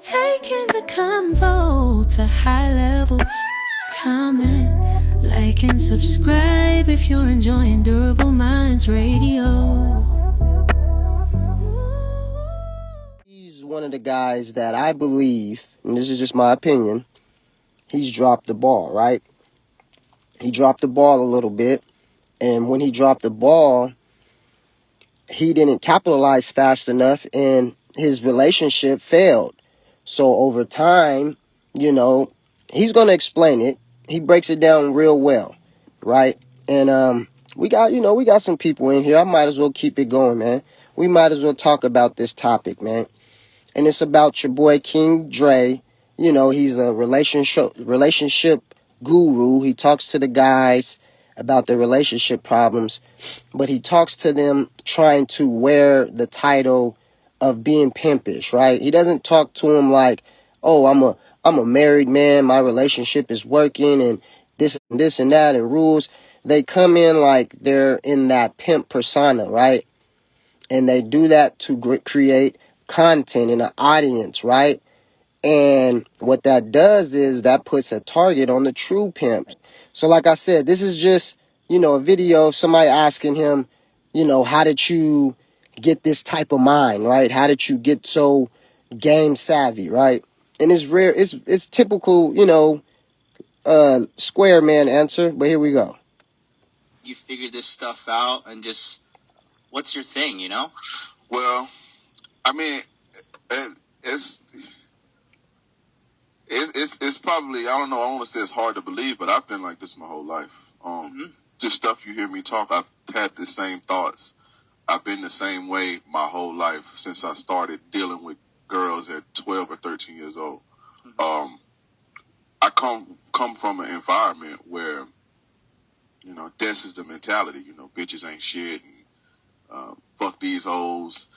Taking the convo to high levels. Comment, like, and subscribe if you're enjoying Durable Minds Radio. He's one of the guys that I believe, and this is just my opinion, he's dropped the ball, right? He dropped the ball a little bit, and when he dropped the ball, he didn't capitalize fast enough, and his relationship failed. So over time, he's going to explain it. He breaks it down real well, right? And we got some people in here. I might as well keep it going, man. We might as well talk about this topic, man. And it's about your boy King Dre. He's a relationship guru. He talks to the guys about their relationship problems, but he talks to them trying to wear the title of being pimpish, right? He doesn't talk to them like, "Oh, I'm a married man. My relationship is working, and this and that and rules." They come in like they're in that pimp persona, right? And they do that to create content in an audience, right? And what that does is that puts a target on the true pimps. So like I said, this is just, a video of somebody asking him, how did you get this type of mind, right? How did you get so game savvy, right? And it's rare, it's typical, square man answer, but here we go. You figured this stuff out and just, what's your thing, Well, I mean, it's probably, I don't know, I want to say it's hard to believe, but I've been like this my whole life. Just stuff you hear me talk, I've had the same thoughts. I've been the same way my whole life since I started dealing with girls at 12 or 13 years old. I come from an environment where, this is the mentality, bitches ain't shit, and fuck these hoes.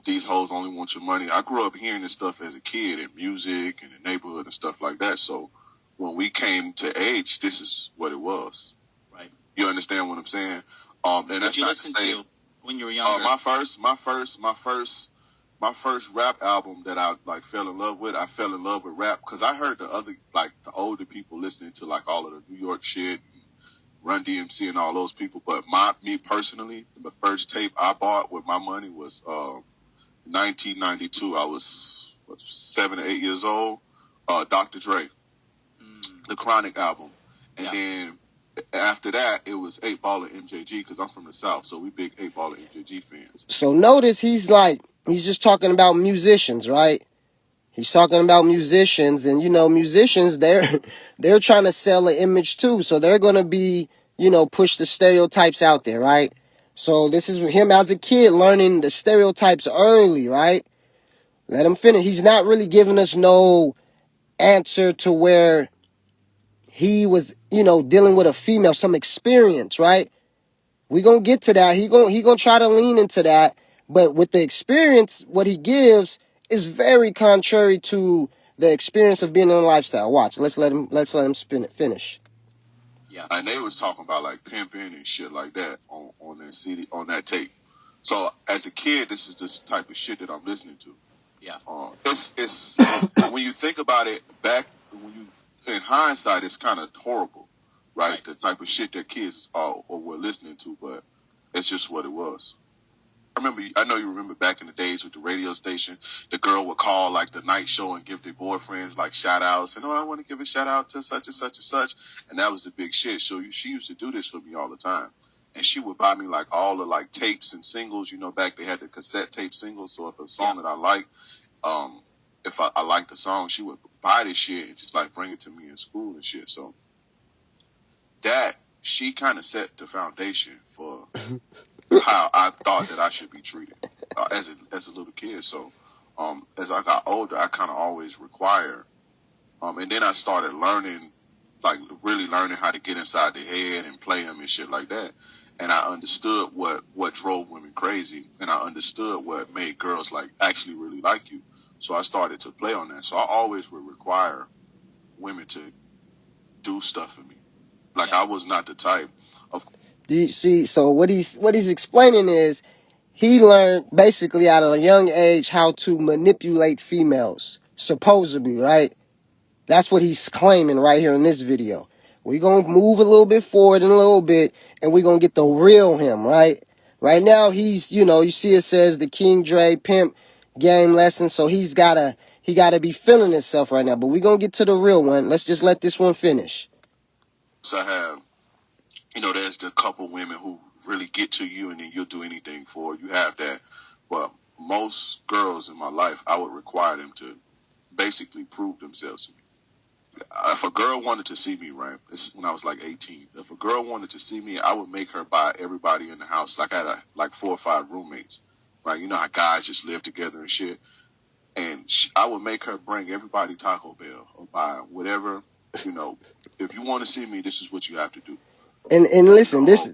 These hoes only want your money. I grew up hearing this stuff as a kid in music and the neighborhood and stuff like that. So when we came to age, this is what it was. Right. You understand what I'm saying? And What that's you not listened to say, to when you were younger? My first rap album that I fell in love with. I fell in love with rap because I heard the older people listening to all of the New York shit, Run DMC and all those people. But me personally, the first tape I bought with my money was 1992. I was 7 or 8 years old. Dr. Dre, the Chronic album, and then after that it was 8 Ball and MJG because I'm from the South, so we big 8 Ball and MJG fans. So notice he's just talking about musicians, right? He's talking about musicians, and musicians, they're trying to sell an image too, so they're gonna be, push the stereotypes out there, right? So this is him as a kid learning the stereotypes early, right? Let him finish. He's not really giving us no answer to where he was, dealing with a female, some experience, right? We gonna get to that. He gonna try to lean into that, but with the experience, what he gives is very contrary to the experience of being in a lifestyle. Watch. Let's let him finish. Yeah. And they was talking about pimping and shit like that on that CD, on that tape. So as a kid, this is this type of shit that I'm listening to. Yeah. It's when you think about it in hindsight, it's kind of horrible, right? The type of shit that kids were listening to, but it's just what it was. I know you remember back in the days with the radio station, the girl would call the night show and give their boyfriends shout outs and, I want to give a shout out to such and such and such. And that was the big shit. So she used to do this for me all the time. And she would buy me all the tapes and singles, back they had the cassette tape singles. So if a song that I liked, if I liked the song, she would buy this shit and just bring it to me in school and shit. So that, she kind of set the foundation for how I thought that I should be treated as a little kid. So as I got older, I kind of always required, and then I started learning, really learning how to get inside their head and play them and shit like that. And I understood what drove women crazy, and I understood what made girls actually really like you. So I started to play on that. So I always would require women to do stuff for me. I was not the type of. Do you see? So what he's explaining is he learned basically at a young age how to manipulate females, supposedly, right? That's what he's claiming right here in this video. We're going to move a little bit forward in a little bit, and we're going to get the real him, right? Right now, he's, you see it says the King Dre Pimp Game Lesson, so he gotta be feeling himself right now. But we're going to get to the real one. Let's just let this one finish. So I have, there's the couple women who really get to you and then you'll do anything for. You have that. But most girls in my life, I would require them to basically prove themselves to me. If a girl wanted to see me, right, this is when I was like 18. If a girl wanted to see me, I would make her buy everybody in the house. Like I had like 4 or 5 roommates, right? You know how guys just live together and shit. And I would make her bring everybody Taco Bell or buy whatever, If you want to see me, this is what you have to do. And listen, this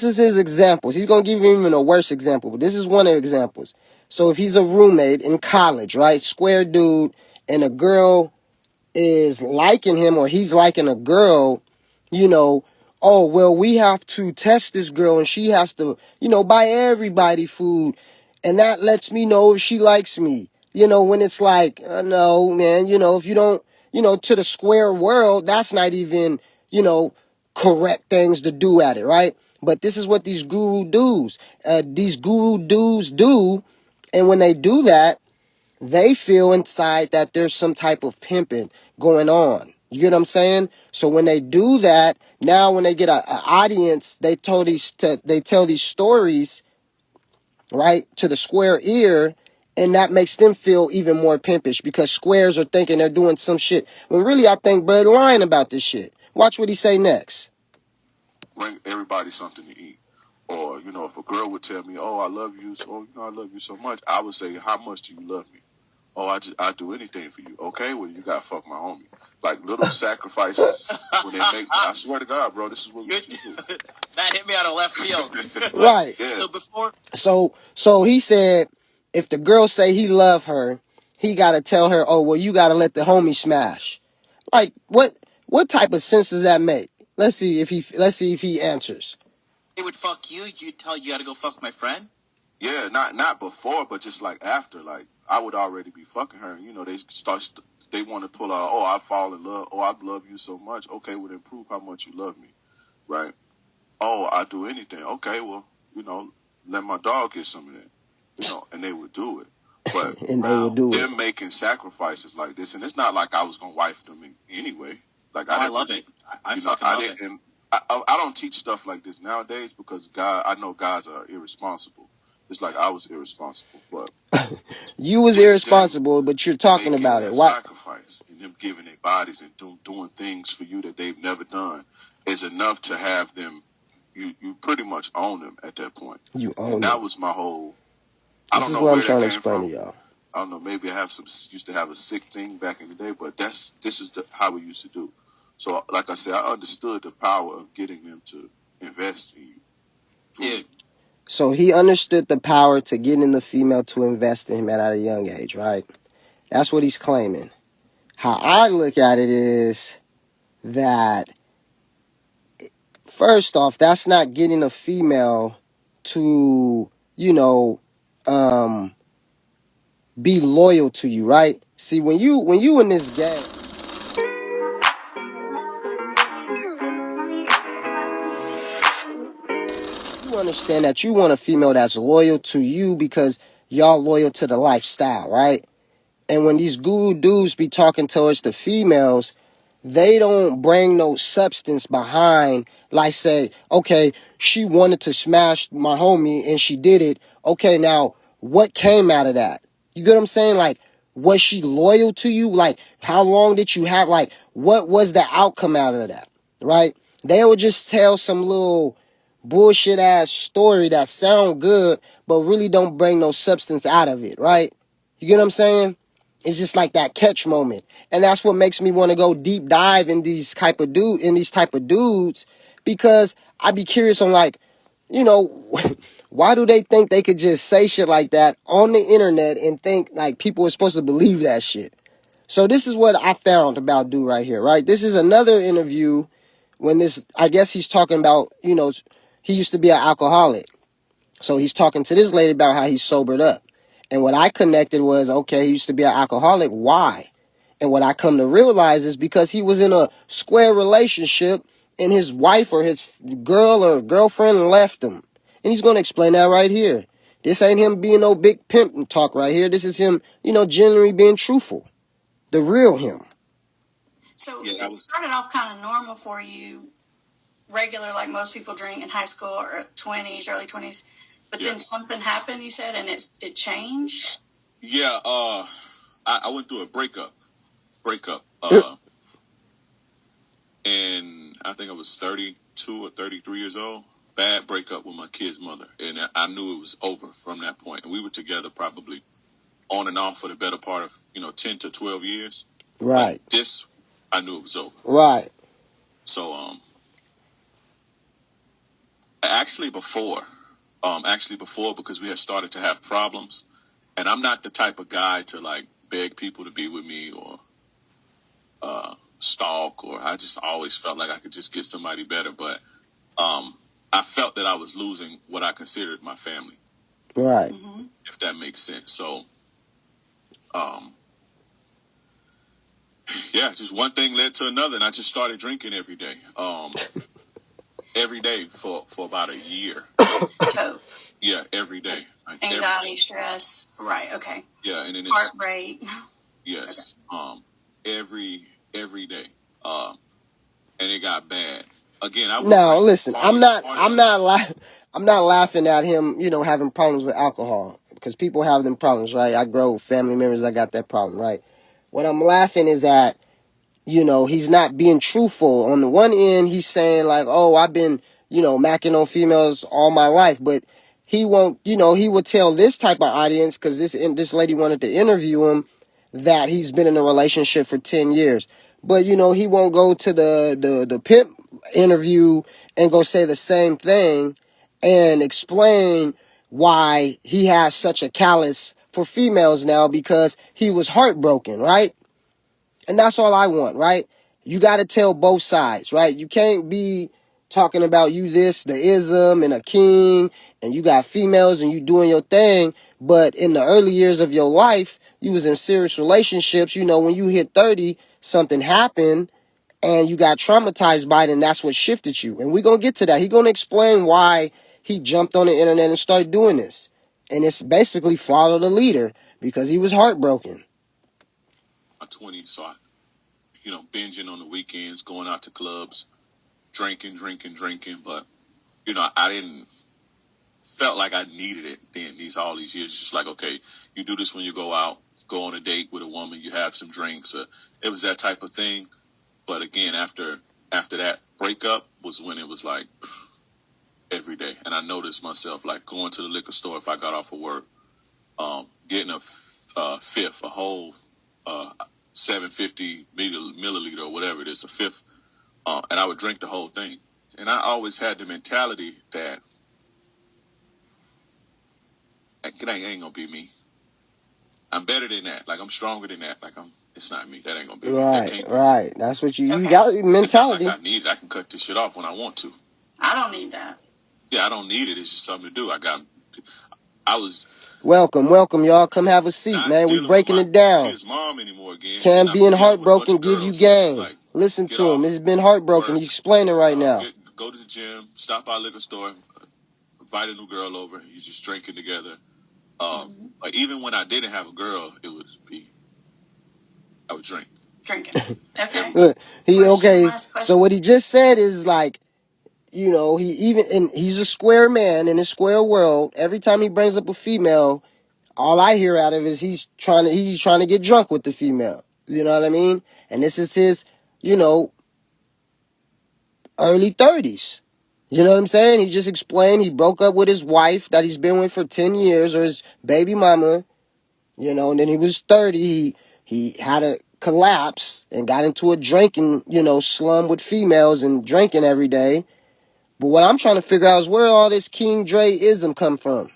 is his examples. He's gonna give you even a worse example, but this is one of the examples. So if he's a roommate in college, right, square dude, and a girl is liking him or he's liking a girl, oh, well, we have to test this girl and she has to, buy everybody food. And that lets me know if she likes me. When it's like, no, man, if you don't, to the square world, that's not even, correct things to do at it, right? But this is what these guru dudes do. And when they do that, they feel inside that there's some type of pimping going on. You get what I'm saying? So when they do that, now when they get an audience, they tell these stories, right, to the square ear, and that makes them feel even more pimpish because squares are thinking they're doing some shit. When really I think Bud lying about this shit. Watch what he say next. Bring everybody something to eat. Or, if a girl would tell me, oh, I love you, I love you so much, I would say, how much do you love me? Oh, I do anything for you. Okay, well, you got to fuck my homie. Like little sacrifices when they make, I swear to God, bro, this is what we do. That hit me out of left field. Right. Yeah. So before. So he said, if the girl say he love her, he got to tell her, oh, well, you got to let the homie smash. Like, what type of sense does that make? Let's see if he answers. They would fuck you. You tell you got to go fuck my friend. Yeah, not before, but just like after. Like I would already be fucking her. They want to pull out. Oh, I fall in love. Oh, I love you so much. Okay, well then prove how much you love me, right? Oh, I do anything. Okay, well let my dog get some of that. And they would do it. But and they would do they're making sacrifices like this, and it's not like I was gonna wife them anyway. Like I love it. I fucking love it. And I don't teach stuff like this nowadays because I know guys are irresponsible. It's like I was irresponsible, but you was irresponsible, but you're talking about it. Why? Sacrifice and them giving their bodies and doing things for you that they've never done is enough to have them. You pretty much own them at that point. You own and them. That was my whole. I don't know where I'm trying to explain to y'all. I don't know. Maybe I used to have a sick thing back in the day, but this is how we used to do. So, like I said, I understood the power of getting them to invest in you. Yeah. So he understood the power to get in the female to invest in him at a young age, right? That's what he's claiming. How I look at it is that, first off, that's not getting a female to, be loyal to you, right? See, when you in this game, you understand that you want a female that's loyal to you because y'all loyal to the lifestyle, right? And when these guru dudes be talking towards the females, they don't bring no substance behind, like say, okay, she wanted to smash my homie and she did it. Okay, now what came out of that? You get what I'm saying? Like, was she loyal to you? Like, how long did you have? Like, what was the outcome out of that? Right? They would just tell some little bullshit ass story that sound good, but really don't bring no substance out of it. Right? You get what I'm saying? It's just like that catch moment. And that's what makes me want to go deep dive in these type of dudes, because I be curious on like, why do they think they could just say shit like that on the internet and think like people are supposed to believe that shit? So this is what I found about dude right here, right? This is another interview when I guess he's talking about, he used to be an alcoholic. So he's talking to this lady about how he's sobered up. And what I connected was, okay, he used to be an alcoholic. Why? And what I come to realize is because he was in a square relationship and his wife or his girl or girlfriend left him. And he's going to explain that right here. This ain't him being no big pimp talk right here. This is him, genuinely being truthful. The real him. So it started off kind of normal for you, regular, like most people drink in high school or 20s, early 20s. But then something happened, you said, and it changed? Yeah, I went through a breakup. And I think I was 32 or 33 years old. Bad breakup with my kid's mother. And I knew it was over from that point. And we were together probably on and off for the better part of, 10 to 12 years. Right. But this, I knew it was over. Right. So, actually before, because we had started to have problems, and I'm not the type of guy to like beg people to be with me or stalk, or I just always felt like I could just get somebody better. But I felt that I was losing what I considered my family. Right. If that makes sense. So, yeah, just one thing led to another, and I just started drinking every day. Every day for about a year. So, yeah, every day. Like anxiety, stress. Right. Okay. Yeah, and then it's heart rate. Yes. Okay. Every day. And it got bad. Again, I was now listen. I'm not laughing at him. Having problems with alcohol, because people have them problems, right? I grow with family members that got that problem, right? What I'm laughing is at, he's not being truthful. On the one end, he's saying like, oh, I've been, macking on females all my life. But he won't, he would tell this type of audience, because this lady wanted to interview him, that he's been in a relationship for 10 years. But, he won't go to the pimp interview and go say the same thing and explain why he has such a callous for females now, because he was heartbroken, right? And that's all I want, right? You got to tell both sides, right? You can't be talking about you this, the ism, and a king, and you got females and you doing your thing. But in the early years of your life, you was in serious relationships. When you hit 30, something happened and you got traumatized by it, and that's what shifted you. And we're going to get to that. He's going to explain why he jumped on the internet and started doing this. And it's basically follow the leader, because he was heartbroken. 20, so I, binging on the weekends, going out to clubs, drinking. But, I didn't felt like I needed it then all these years. It's just like, okay, you do this when you go out, go on a date with a woman, you have some drinks. It was that type of thing. But again, after that breakup was when it was like every day. And I noticed myself like going to the liquor store if I got off of work, getting a fifth, a whole 750 milliliter or whatever it is, a fifth, and I would drink the whole thing. And I always had the mentality that it ain't gonna be me. I'm better than that. Like, I'm stronger than that. Like, it's not me. That ain't gonna be me. Right. That's what you got mentality. Like I need it. I can cut this shit off when I want to. I don't need that. Yeah, I don't need it. It's just something to do. I was. Welcome, y'all. Come have a seat, man. We breaking it down. His mom anymore again. Can being heartbroken give you game? Like, listen to him. It's been heartbroken. He's explaining right now. Go to the gym. Stop by a liquor store. Invite a new girl over. You just drinking together. Like, even when I didn't have a girl, I would drink. Drinking. Okay. Okay. So what he just said is like, he's a square man in a square world. Every time he brings up a female, all I hear out of it is he's trying to get drunk with the female. You know what I mean? And this is his, early 30s. You know what I'm saying? He just explained he broke up with his wife that he's been with for 10 years, or his baby mama, and then he was 30. He had a collapse and got into a drinking, slum with females and drinking every day. But what I'm trying to figure out is where all this KingDreIsm come from.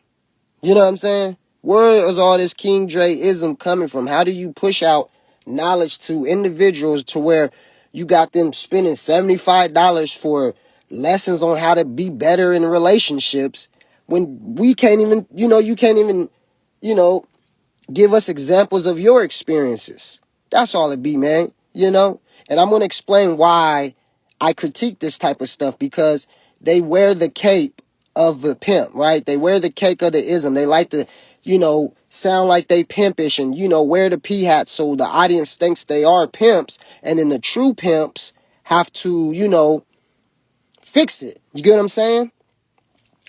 You know what I'm saying? Where is all this KingDreIsm coming from? How do you push out knowledge to individuals to where you got them spending $75 for lessons on how to be better in relationships, when we can't even, you can't even, Give us examples of your experiences. That's all it be, man. You know? And I'm going to explain why I critique this type of stuff, because they wear the cape of the pimp, right? They wear the cape of the ism. They like to, sound like they pimpish and, wear the P hat so the audience thinks they are pimps. And then the true pimps have to, fix it. You get what I'm saying?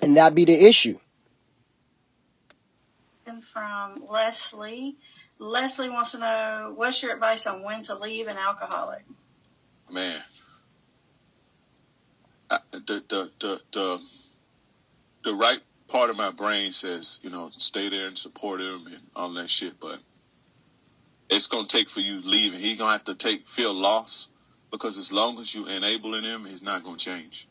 And that be the issue. From Leslie. Leslie wants to know, what's your advice on when to leave an alcoholic? Man, the right part of my brain says, stay there and support him and all that shit, but it's gonna take for you leaving. He's gonna have to feel loss, because as long as you enabling him, he's not gonna change.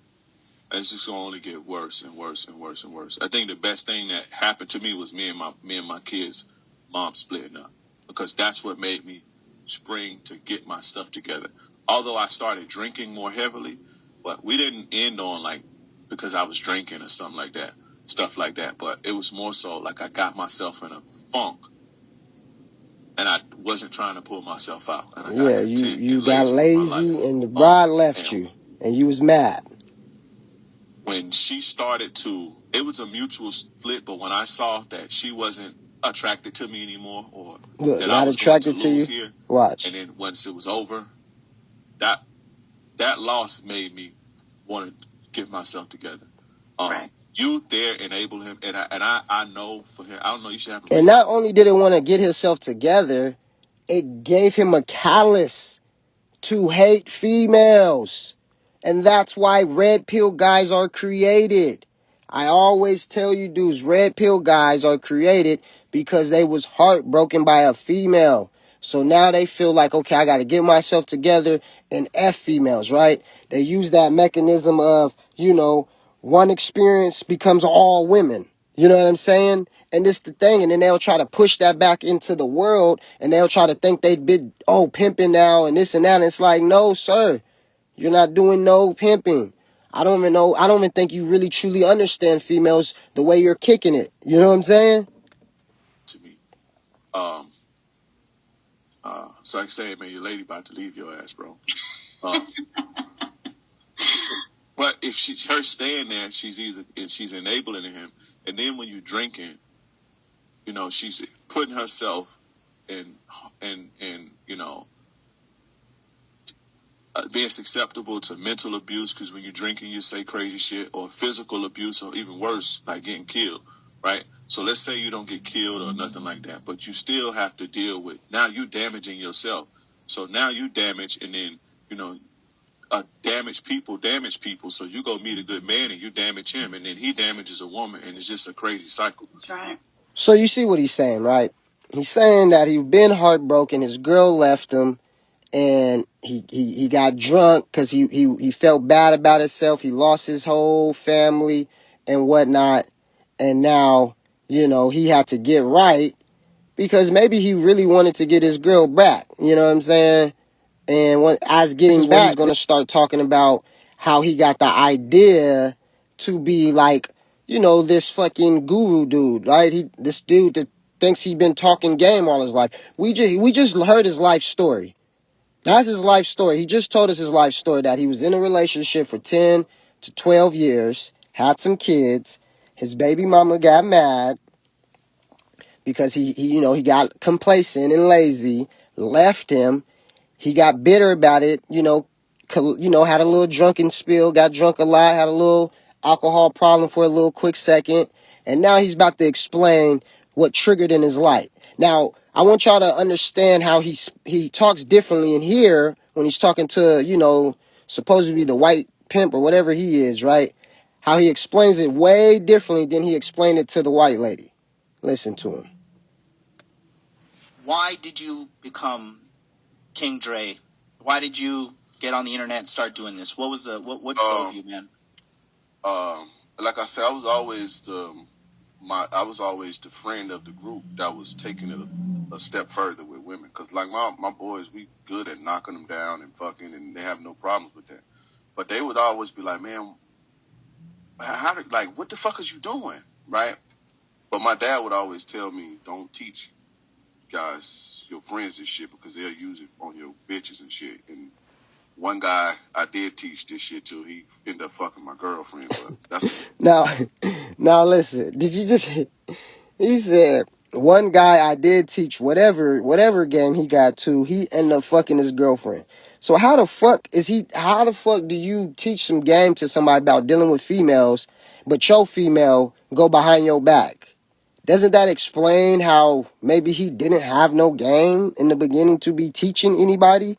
It's just gonna only get worse and worse and worse and worse. I think the best thing that happened to me was me and my kids' mom splitting up, because that's what made me spring to get my stuff together. Although I started drinking more heavily, but we didn't end on because I was drinking or something like that, stuff like that. But it was more so like I got myself in a funk, and I wasn't trying to pull myself out. And I got content you and got lazy with my lazy life. and the bride left you, and you was mad. When she started it was a mutual split, but when I saw that she wasn't attracted to me anymore, or that I not was going to attracted to lose you. here, Watch. and then once it was over, that loss made me want to get myself together. Right. You there enable him, and I know for him, I don't know, you should have. And not only did it want to get himself together, it gave him a callus to hate females. And that's why red pill guys are created. I always tell you dudes, red pill guys are created because they was heartbroken by a female. So now they feel like, okay, I got to get myself together and F females, right? They use that mechanism of, one experience becomes all women. You know what I'm saying? And this the thing. And then they'll try to push that back into the world, and they'll try to think they'd be, pimping now and this and that. And it's like, no, sir, you're not doing no pimping. I don't even think you really truly understand females the way you're kicking it. You know what I'm saying? To me. So I say, man, your lady about to leave your ass, bro. But if her staying there, she's enabling him, and then when you're drinking, she's putting herself in being susceptible to mental abuse, because when you're drinking, you say crazy shit, or physical abuse, or even worse, like getting killed, right? So let's say you don't get killed or nothing like that, but you still have to deal with, now you damaging yourself. So now you damage, and then, damage people. So you go meet a good man and you damage him, and then he damages a woman, and it's just a crazy cycle. That's right. So you see what he's saying, right? He's saying that he's been heartbroken. His girl left him, and he got drunk because he felt bad about himself. He lost his whole family and whatnot. And now, he had to get right because maybe he really wanted to get his girl back. You know what I'm saying? And as getting back, he's going to start talking about how he got the idea to be like, this fucking guru dude, right? This dude that thinks he's been talking game all his life. We just heard his life story. That's his life story. He just told us his life story, that he was in a relationship for 10 to 12 years, had some kids. His baby mama got mad because he got complacent and lazy, left him. He got bitter about it, had a little drunken spill, got drunk a lot, had a little alcohol problem for a little quick second. And now he's about to explain what triggered in his life. Now, I want y'all to understand how he talks differently in here when he's talking to, supposedly the white pimp or whatever he is, right? How he explains it way differently than he explained it to the white lady. Listen to him. Why did you become King Dre? Why did you get on the internet and start doing this? What was what drove you, man? Like I said, I was always the friend of the group that was taking it a step further with women. Cause like my boys, we good at knocking them down and fucking, and they have no problems with that. But they would always be like, man, what the fuck is you doing? Right? But my dad would always tell me, don't teach guys, your friends and shit, because they'll use it on your bitches and shit. And one guy I did teach this shit to, he ended up fucking my girlfriend, but that's now listen. Did you just? He said one guy I did teach whatever game he got to, he ended up fucking his girlfriend. So how the fuck do you teach some game to somebody about dealing with females, but your female go behind your back? Doesn't that explain how maybe he didn't have no game in the beginning to be teaching anybody?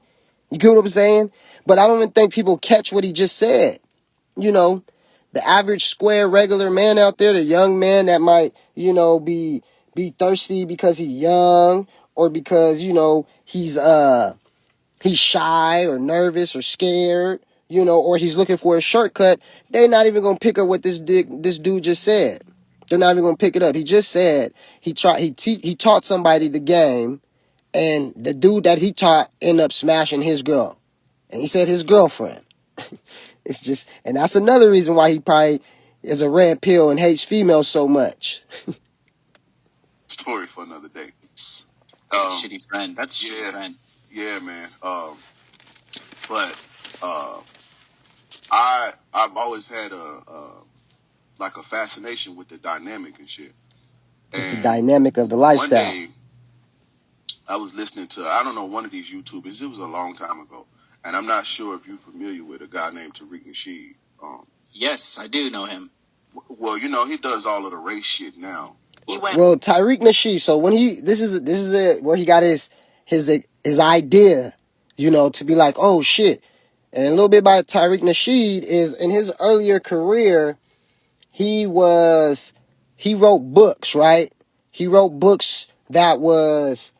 You get what I'm saying? But I don't even think people catch what he just said. You know, the average square regular man out there, the young man that might, be thirsty because he's young or because, he's shy or nervous or scared, or he's looking for a shortcut, they're not even gonna pick up what this dude just said. They're not even gonna pick it up. He just said he taught somebody the game, and the dude that he taught ended up smashing his girl. And he said his girlfriend. It's just, and that's another reason why he probably is a red pill and hates females so much. story for another day. Shitty friend. That's a shitty friend. Yeah, man. But I've always had a fascination with the dynamic and shit. And the dynamic of the lifestyle. One day, I was listening to, I don't know, one of these YouTubers. It was a long time ago. And I'm not sure if you're familiar with a guy named Tariq Nasheed. Yes, I do know him. Well, he does all of the race shit now. Well, Tariq Nasheed. So when this is where he got his idea, to be like, oh shit. And a little bit about Tariq Nasheed is in his earlier career, he wrote books, right? He wrote books that was,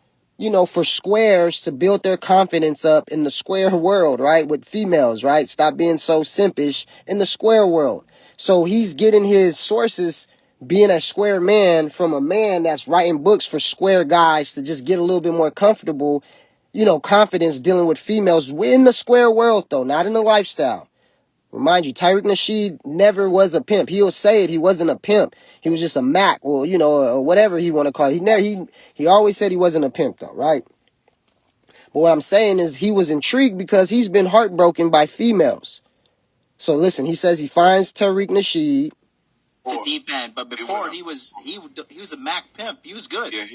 for squares to build their confidence up in the square world, right? With females, right? Stop being so simpish in the square world. So he's getting his sources being a square man from a man that's writing books for square guys to just get a little bit more comfortable, confidence dealing with females in the square world though, not in the lifestyle. Remind you, Tariq Nasheed never was a pimp. He'll say it. He wasn't a pimp. He was just a Mac, or whatever he want to call it. He always said he wasn't a pimp, though, right? But what I'm saying is he was intrigued because he's been heartbroken by females. So listen, he says he finds Tariq Nasheed. The deep end, but before he was a Mac pimp. He was good. Yeah,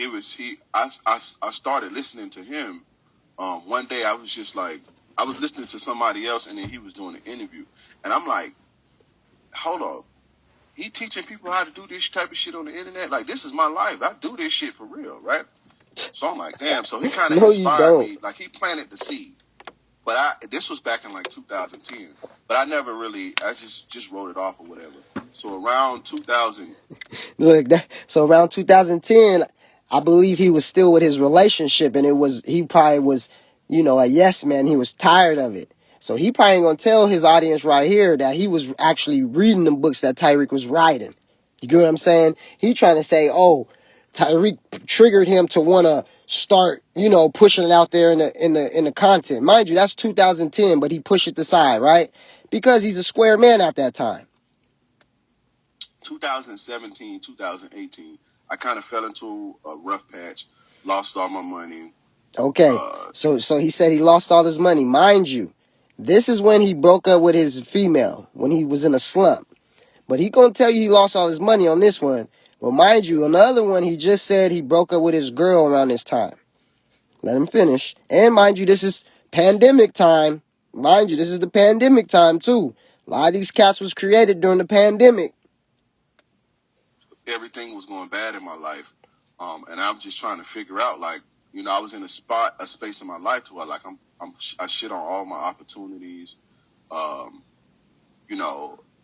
I started listening to him. One day I was just like, I was listening to somebody else, and then he was doing an interview, and I'm like, hold up, he teaching people how to do this type of shit on the internet? Like, this is my life. I do this shit for real, right? So I'm like, damn. So he kind of inspired me. Like, he planted the seed. But this was back in like 2010. But I never really, I just wrote it off or whatever. So around 2000. So around 2010, I believe he was still with his relationship, and he probably was, a yes man. He was tired of it. So he probably ain't gonna tell his audience right here that he was actually reading the books that Tariq was writing. You get what I'm saying? He trying to say, oh, Tariq triggered him to want to start, pushing it out there in the content. Mind you, that's 2010, but he pushed it aside, right? Because he's a square man at that time. 2017, 2018, I kind of fell into a rough patch, lost all my money. Okay, so he said he lost all his money. Mind you, this is when he broke up with his female, when he was in a slump. But he gonna tell you he lost all his money on this one. But mind you, on the other one, he just said he broke up with his girl around this time. Let him finish. And mind you, this is pandemic time. Mind you, this is the pandemic time too. A lot of these cats was created during the pandemic. Everything was going bad in my life. And I'm just trying to figure out, like, I was in a space in my life to where, like, I shit on all my opportunities. I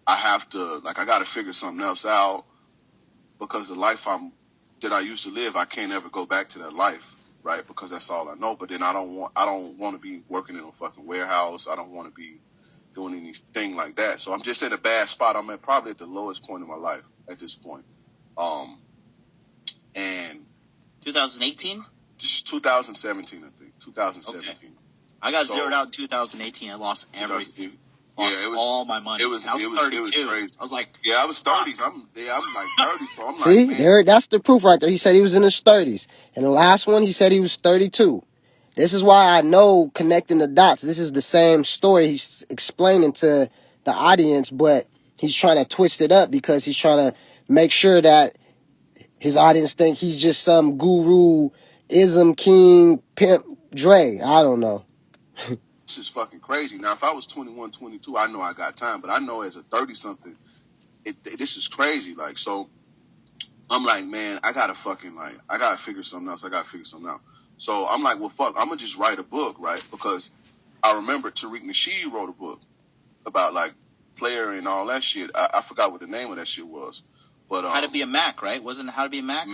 have to, like, I got to figure something else out because the life that I used to live, I can't ever go back to that life, right? Because that's all I know. But then I don't want to be working in a fucking warehouse. I don't want to be doing anything like that. So I'm just in a bad spot. I'm probably at the lowest point in my life at this point. And 2018? Just 2017, I think. 2017. Okay. I got zeroed out in 2018. I lost everything. lost all my money. I was 32. It was crazy. I was like, yeah, I was 30s. I'm like 30, so I'm See, like, man. that's the proof right there. He said he was in his 30s. And the last one, he said he was 32. This is why I know, connecting the dots, this is the same story he's explaining to the audience, but he's trying to twist it up because he's trying to make sure that his audience think he's just some guru-ism king pimp Dre. I don't know. This is fucking crazy. Now, if I was 21, 22, I know I got time, but I know as a 30-something, this is crazy. Like, so I'm like, man, I gotta figure something else. Out. So I'm like, well, fuck, I'm gonna just write a book, right? Because I remember Tariq Nasheed wrote a book about like player and all that shit. I forgot what the name of that shit was. But How to Be a Mac, right? Wasn't it How to Be a Mac?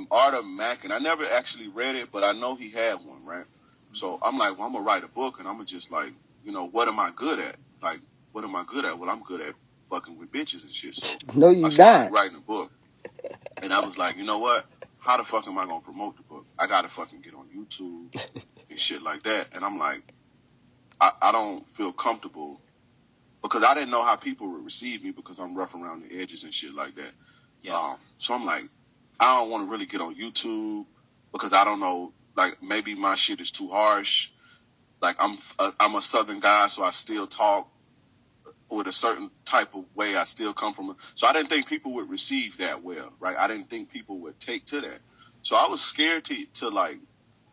Art of Mac, and I never actually read it, but I know he had one, right? So I'm like, well, I'm gonna write a book, and I'm gonna just like, what am I good at? Like, what am I good at? Well, I'm good at fucking with bitches and shit. So No, you I started not. writing a book, and I was like, you know what? How the fuck am I gonna promote the book? I gotta fucking get on YouTube and shit like that. And I'm like, I don't feel comfortable because I didn't know how people would receive me because I'm rough around the edges and shit like that. Yeah. So I'm like, I don't want to really get on YouTube because I don't know, like maybe my shit is too harsh. Like I'm a Southern guy, so I still talk with a certain type of way. I still come from. So I didn't think people would receive that well, right? I didn't think people would take to that. So I was scared to like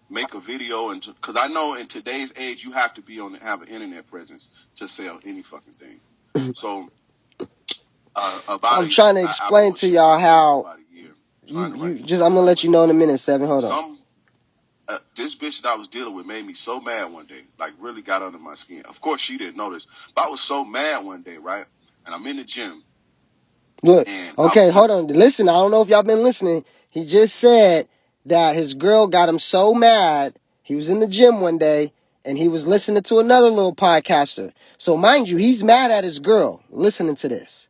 make a video because I know in today's age you have to have an internet presence to sell any fucking thing. So I'm trying to explain to y'all how I'm gonna let you know in a minute, Seven. Hold on. This bitch that I was dealing with made me so mad one day, like really got under my skin. Of course, she didn't notice, but I was so mad one day, right? And I'm in the gym. Look, okay, hold on. Listen, I don't know if y'all been listening. He just said that his girl got him so mad. He was in the gym one day, and he was listening to another little podcaster. So mind you, he's mad at his girl listening to this.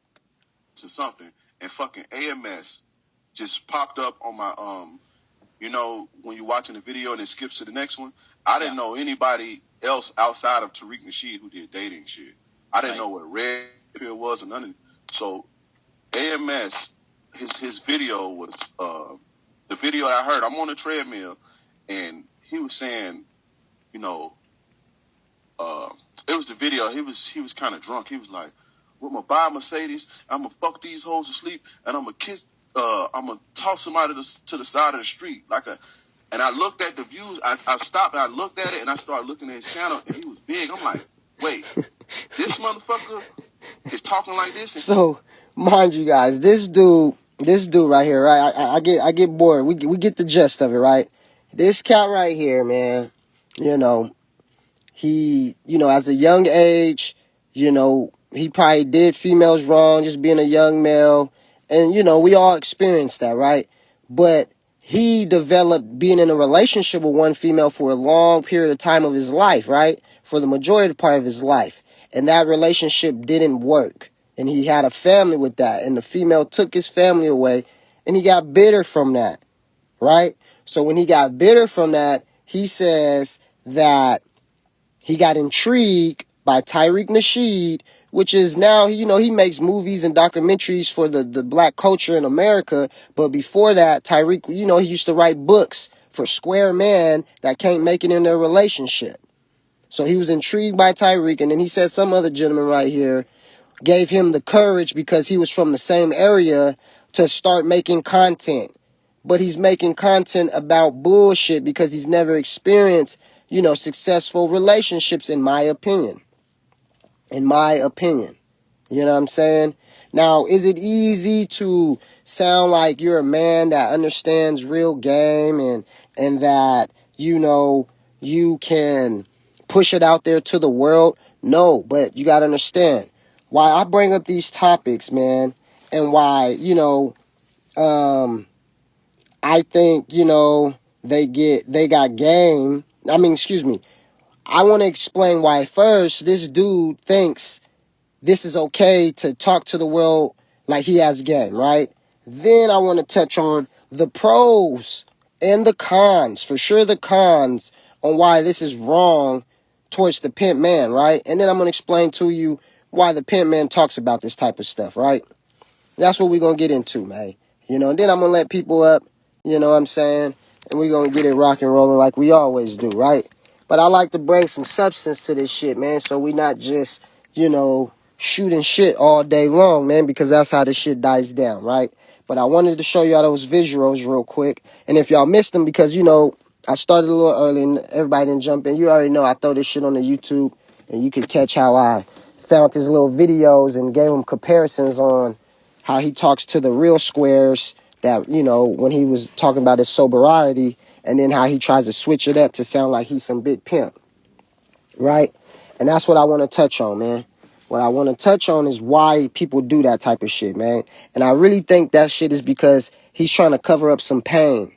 To something, and fucking AMS just popped up on my when you're watching the video and it skips to the next one. I didn't know anybody else outside of Tariq Nasheed who did dating shit. I didn't know what Red Pill was or none of it. So AMS, his video was the video I heard. I'm on a treadmill, and he was saying, it was the video. He was kind of drunk. He was like, "With my buy a Mercedes, I'm gonna fuck these hoes to sleep, and I'm gonna kiss. I'm gonna toss them out to the side of the street And I looked at the views. I stopped and I looked at it, and I started looking at his channel, and he was big. I'm like, wait, this motherfucker is talking like this. So, mind you guys, this dude right here, right? I get bored. We get the gist of it, right? This cat right here, man. He, as a young age, he probably did females wrong, just being a young male, and we all experienced that, right? But he developed being in a relationship with one female for a long period of time of his life, right? For the majority part of his life. And that relationship didn't work. And he had a family with that. And the female took his family away. And he got bitter from that, right? So when he got bitter from that, he says that he got intrigued by Tariq Nasheed, which is now, he makes movies and documentaries for the black culture in America. But before that, Tariq, he used to write books for square men that can't make it in their relationship. So he was intrigued by Tariq. And then he said some other gentleman right here gave him the courage because he was from the same area to start making content. But he's making content about bullshit because he's never experienced, successful relationships, in my opinion. You know what I'm saying? Now, is it easy to sound like you're a man that understands real game and that, you can push it out there to the world? No, but you got to understand why I bring up these topics, man, and why, I think, they got game. Excuse me. I want to explain why first this dude thinks this is okay to talk to the world like he has game, right? Then I want to touch on the pros and the cons, for sure the cons on why this is wrong towards the pimp man, right? And then I'm going to explain to you why the pimp man talks about this type of stuff, right? That's what we're going to get into, man. You know, and then I'm going to let people up, you know what I'm saying? And we're going to get it rock and rolling like we always do, right? But I like to bring some substance to this shit, man, so we not just, you know, shooting shit all day long, man, because that's how the shit dies down, right? But I wanted to show y'all those visuals real quick. And if y'all missed them, because, you know, I started a little early and everybody didn't jump in. You already know I throw this shit on the YouTube, and you can catch how I found his little videos and gave them comparisons on how he talks to the real squares that, you know, when he was talking about his sobriety, and then how he tries to switch it up to sound like he's some big pimp, right? And that's what I want to touch on, man. What I want to touch on is why people do that type of shit, man. And I really think that shit is because he's trying to cover up some pain.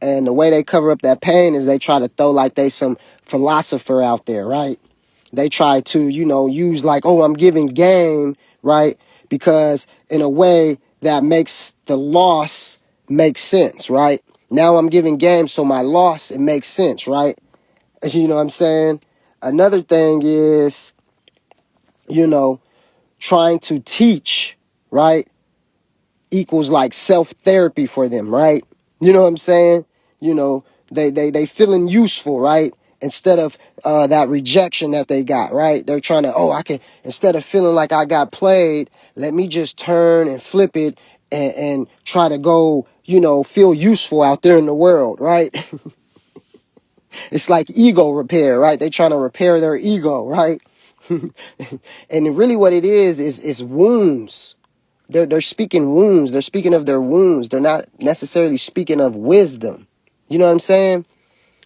And the way they cover up that pain is they try to throw like they some philosopher out there, right? They try to, you know, use like, oh, I'm giving game, right? Because in a way that makes the loss make sense, right? Now I'm giving game, so my loss, it makes sense, right? You know what I'm saying? Another thing is, you know, trying to teach, right, equals like self-therapy for them, right? You know what I'm saying? You know, they feeling useful, right? Instead of that rejection that they got, right? They're trying to, oh, I can, instead of feeling like I got played, let me just turn and flip it and try to go, you know, feel useful out there in the world, right? It's like ego repair, right? They're trying to repair their ego, right? And really what it is wounds. They're speaking wounds. They're speaking of their wounds. They're not necessarily speaking of wisdom. You know what I'm saying?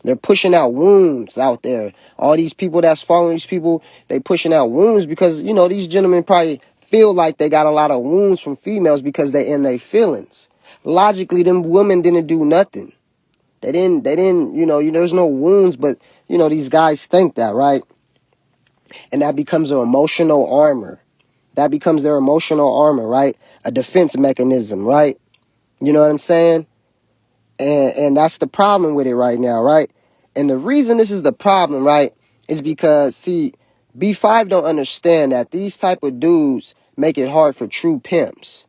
They're pushing out wounds out there. All these people that's following these people, they pushing out wounds because, you know, these gentlemen probably feel like they got a lot of wounds from females because they in their feelings. Logically, them women didn't do nothing. They didn't, you know, there's no wounds, but, you know, these guys think that, right? And that becomes an emotional armor. That becomes their emotional armor, right? A defense mechanism, right? You know what I'm saying? And that's the problem with it right now, right? And the reason this is the problem, right, is because, see, B5 don't understand that these type of dudes make it hard for true pimps.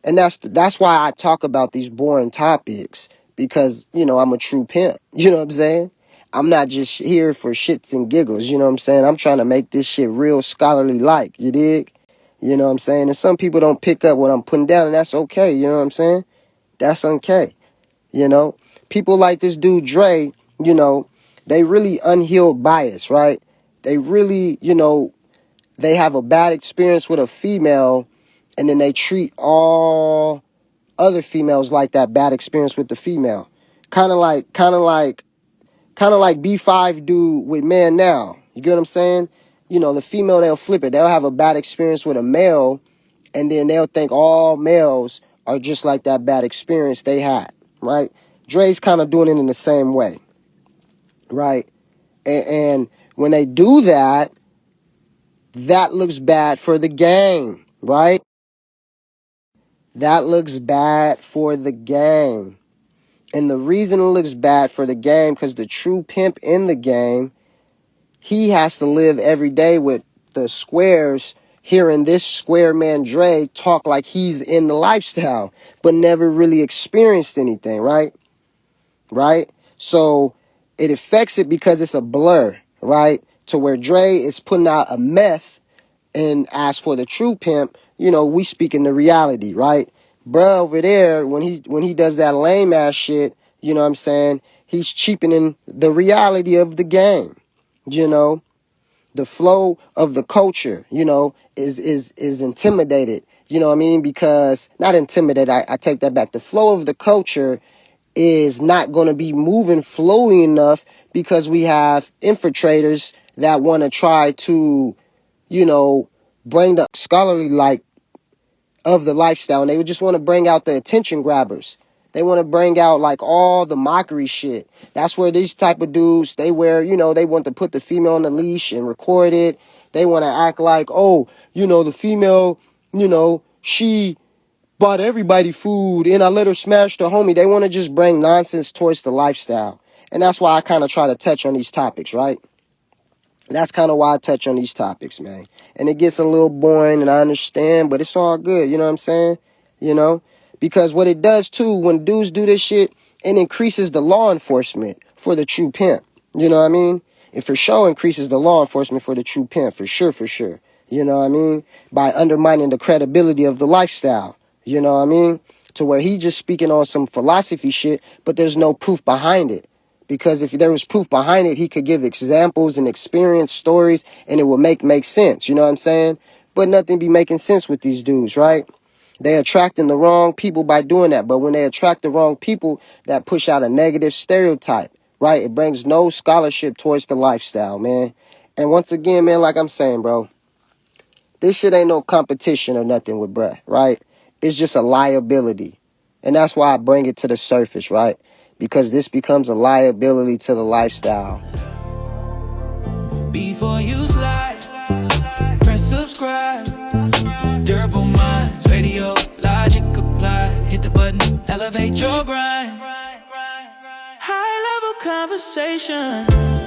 And that's why I talk about these boring topics, because, you know, I'm a true pimp. You know what I'm saying? I'm not just here for shits and giggles, you know what I'm saying? I'm trying to make this shit real scholarly like, you dig? You know what I'm saying? And some people don't pick up what I'm putting down, and that's okay, you know what I'm saying? That's okay, you know? People like this dude Dre, you know, they really unhealed bias, right? They really, you know, they have a bad experience with a female, and then they treat all other females like that bad experience with the female. Kind of like B5 do with Man Now. You get what I'm saying? You know, the female, they'll flip it. They'll have a bad experience with a male, and then they'll think all males are just like that bad experience they had, right? Dre's kind of doing it in the same way, right? And when they do that, that looks bad for the game, right? That looks bad for the game. And the reason it looks bad for the game, because the true pimp in the game, he has to live every day with the squares, hearing this square man Dre talk like he's in the lifestyle, but never really experienced anything, right? Right? So it affects it because it's a blur, right? To where Dre is putting out a meth, and as for the true pimp, you know, we speaking the reality, right? Bruh over there, when he does that lame ass shit, you know what I'm saying? He's cheapening the reality of the game. You know, the flow of the culture, you know, is intimidated. You know what I mean? Because not intimidated, I take that back. The flow of the culture is not going to be moving flowing enough because we have infiltrators that want to try to, you know, bring the scholarly light of the lifestyle, and they would just want to bring out the attention grabbers. They want to bring out like all the mockery shit. That's where these type of dudes, they wear, you know, they want to put the female on the leash and record it. They want to act like, oh, you know, the female, you know, she bought everybody food and I let her smash the homie. They want to just bring nonsense towards the lifestyle. And that's why I kind of try to touch on these topics, right? That's kind of why I touch on these topics, man. And it gets a little boring, and I understand, but it's all good. You know what I'm saying? You know? Because what it does, too, when dudes do this shit, it increases the law enforcement for the true pimp. You know what I mean? It for sure increases the law enforcement for the true pimp. For sure, for sure. You know what I mean? By undermining the credibility of the lifestyle. You know what I mean? To where he just speaking on some philosophy shit, but there's no proof behind it. Because if there was proof behind it, he could give examples and experience stories, and it would make sense. You know what I'm saying? But nothing be making sense with these dudes, right? They attracting the wrong people by doing that. But when they attract the wrong people, that push out a negative stereotype, right? It brings no scholarship towards the lifestyle, man. And once again, man, like I'm saying, bro, this shit ain't no competition or nothing with bruh, right? It's just a liability. And that's why I bring it to the surface, right? Because this becomes a liability to the lifestyle. Before you slide, press subscribe. Durable minds, radio, logic apply. Hit the button, elevate your grind. High level conversation.